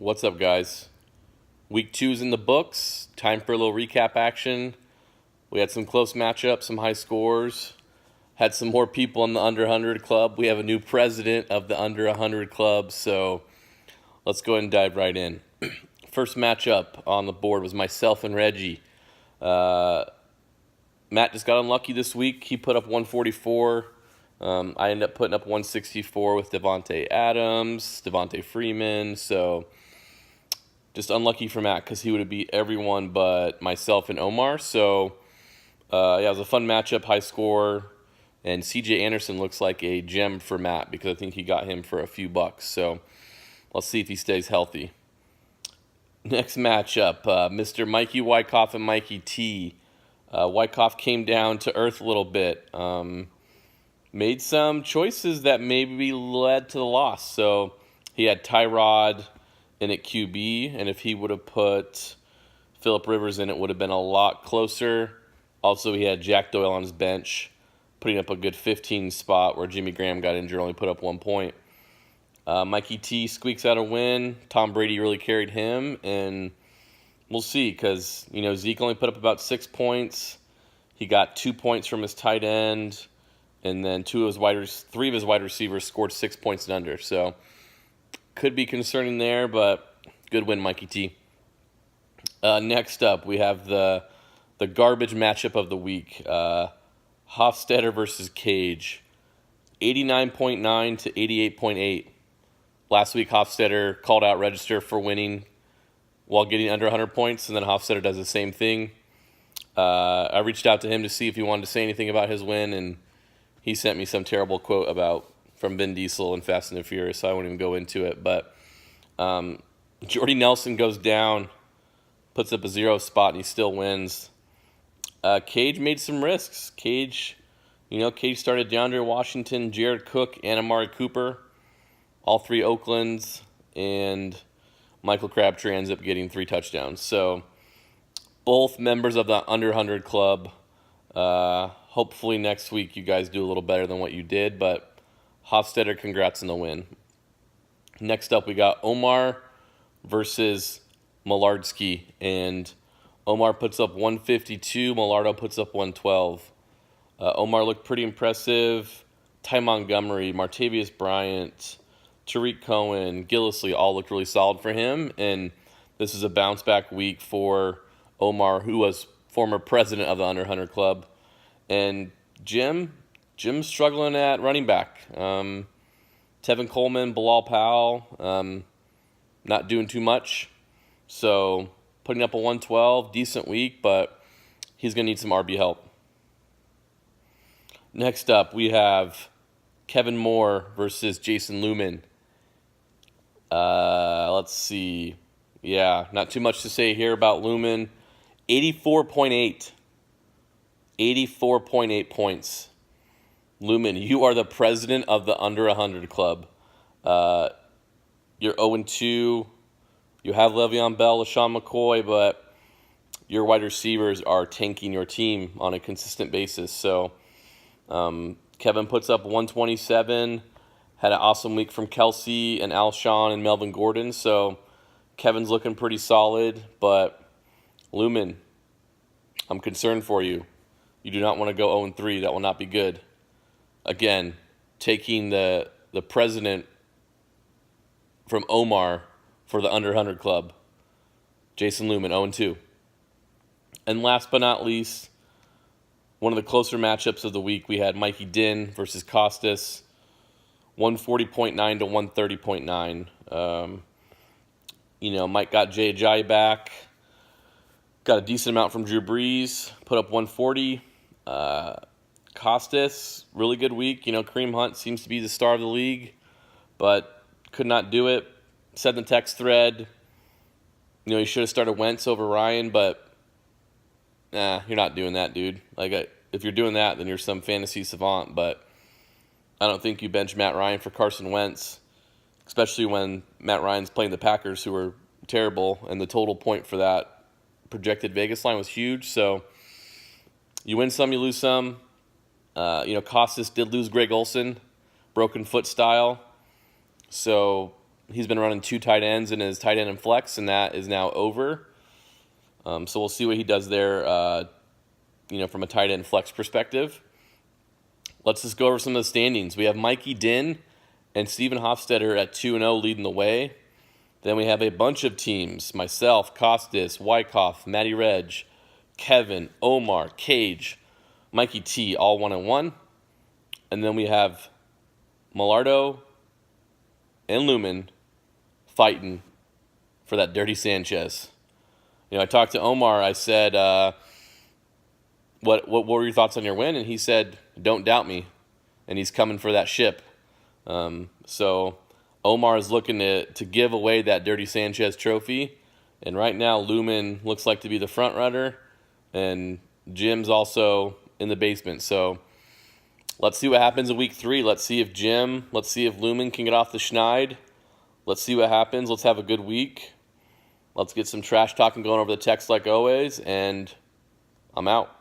What's up, guys? Week 2's in the books. Time for a little recap action. We had some close matchups, some high scores. Had some more people in the under 100 club. We have a new president of the under 100 club, so let's go ahead and dive right in. First matchup on the board was myself and Reggie. Matt just got unlucky this week. He put up 144. I ended up putting up 164 with Devontae Adams, Devontae Freeman. So just unlucky for Matt because he would have beat everyone but myself and Omar. So it was a fun matchup, high score. And CJ Anderson looks like a gem for Matt because I think he got him for a few bucks. So let's see if he stays healthy. Next matchup, Mr. Mikey Wyckoff and Mikey T. Wyckoff came down to earth a little bit. Made some choices that maybe led to the loss. So he had Tyrod in at QB, and if he would have put Phillip Rivers in, it would have been a lot closer. Also, he had Jack Doyle on his bench, putting up a good 15 spot where Jimmy Graham got injured, only put up 1 point. Mikey T squeaks out a win. Tom Brady really carried him, and we'll see because, Zeke only put up about 6 points. He got 2 points from his tight end, and then three of his wide receivers scored 6 points and under. So could be concerning there, but good win, Mikey T. Next up, we have the garbage matchup of the week. Hofstetter versus Cage. 89.9 to 88.8. Last week, Hofstetter called out Register for winning while getting under 100 points, and then Hofstetter does the same thing. I reached out to him to see if he wanted to say anything about his win, and he sent me some terrible quote from Vin Diesel and Fast and the Furious, so I won't even go into it. But Jordy Nelson goes down, puts up a 0 spot, and he still wins. Cage made some risks. Cage started DeAndre Washington, Jared Cook, and Amari Cooper, all 3 Oaklands, and Michael Crabtree ends up getting 3 touchdowns. So both members of the under 100 club. Hopefully next week you guys do a little better than what you did, but Hofstetter, congrats on the win. Next up, we got Omar versus Millardsky, and Omar puts up 152, Millardo puts up 112. Omar looked pretty impressive. Ty Montgomery, Martavius Bryant, Tariq Cohen, Gillislee all looked really solid for him, and this is a bounce-back week for Omar, who was former president of the Under 100 Club. And Jim's struggling at running back. Tevin Coleman, Bilal Powell, not doing too much. So putting up a 112, decent week, but he's going to need some RB help. Next up, we have Kevin Moore versus Jason Lumen. Let's see. Yeah, not too much to say here about Lumen. 84.8. 84.8 points. Lumen, you are the president of the Under 100 Club. You're 0-2. You have Le'Veon Bell, LaShawn McCoy, but your wide receivers are tanking your team on a consistent basis. So Kevin puts up 127. Had an awesome week from Kelsey and Alshon and Melvin Gordon. So Kevin's looking pretty solid, but Lumen, I'm concerned for you. You do not want to go 0-3. That will not be good. Again, taking the president from Omar for the Under 100 Club. Jason Lumen, 0-2. And last but not least, one of the closer matchups of the week, we had Mikey Din versus Costas. 140.9 to 130.9. Mike got Jay Ajayi back. Got a decent amount from Drew Brees. Put up 140. Costas, really good week. Kareem Hunt seems to be the star of the league, but could not do it. Said in the text thread, he should have started Wentz over Ryan, but you're not doing that, dude. If you're doing that, then you're some fantasy savant, but I don't think you bench Matt Ryan for Carson Wentz, especially when Matt Ryan's playing the Packers, who are terrible, and the total point for that projected Vegas line was huge. So you win some, you lose some. Costas did lose Greg Olsen, broken foot style. So He's been running 2 tight ends in his tight end and flex, and that is now over. So we'll see what he does there, from a tight end flex perspective. Let's just go over some of the standings. We have Mikey Din and Steven Hofstetter at 2-0 leading the way. Then we have a bunch of teams: myself, Costas, Wyckoff, Matty Reg, Kevin, Omar, Cage, Mikey T, all 1-1. And then we have Millardo and Lumen fighting for that Dirty Sanchez. I talked to Omar. I said, what were your thoughts on your win? And he said, don't doubt me. And he's coming for that ship. So Omar is looking to give away that Dirty Sanchez trophy. And right now, Lumen looks like to be the front runner. And Jim's also in the basement. So let's see what happens in week 3. Let's see if Lumen can get off the schneid. Let's see what happens. Let's have a good week. Let's get some trash talking going over the text like always. And I'm out.